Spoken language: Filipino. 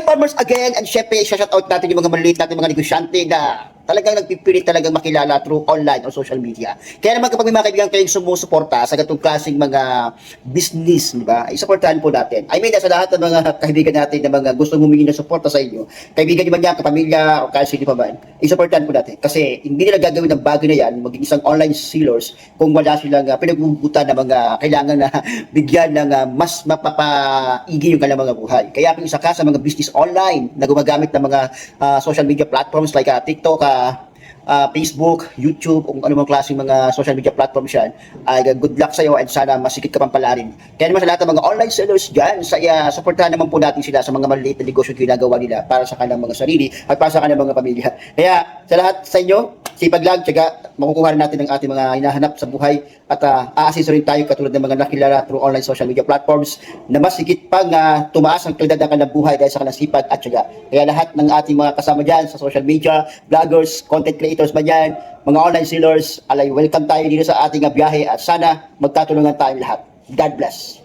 farmers again, and syempre, shout out natin yung mga maliliit natin mga negosyante na talagang nagpipilit talagang makilala through online or social media. Kaya naman kapag may mga kaibigan kayong sumusuporta sa ganitong klaseng mga business, di ba, isuportahan po natin. I mean, sa lahat ng mga kaibigan natin na mga gustong humingi ng suporta sa inyo, kaibigan nyo man yan, kapamilya, o kahit sino pa man, isuportahan po natin. Kasi hindi nila gagawin ng bagay na yan, maging isang online sellers, kung wala silang pinagbubutan na mga kailangan na bigyan ng mas mapapaigi yung kanilang mga buhay. Kaya kung isa ka sa mga business online na gumagamit ng mga social media platforms like TikTok, Facebook, YouTube, kung ano mga klaseng mga social media platforms yan, ay good luck sa iyo and sana masikip ka pang palarin. Kaya naman sa lahat ng mga online sellers dyan, supportahan naman po natin sila sa mga maliliit na negosyo ginagawa nila para sa kanilang mga sarili at para sa kanilang mga pamilya. Kaya sa lahat sa inyo, sipag lang, tiyaga, makukuha natin ang ating mga hinahanap sa buhay at aasiso rin tayo katulad ng mga nakilala through online social media platforms na mas higit pang tumaas ang kalidad ng kanilang buhay dahil sa kanilang sipag at tiyaga. Kaya lahat ng ating mga kasama dyan sa social media, vloggers, content creators ba dyan, mga online sellers, alay, welcome tayo dito sa ating biyahe at sana magkatulungan tayong lahat. God bless.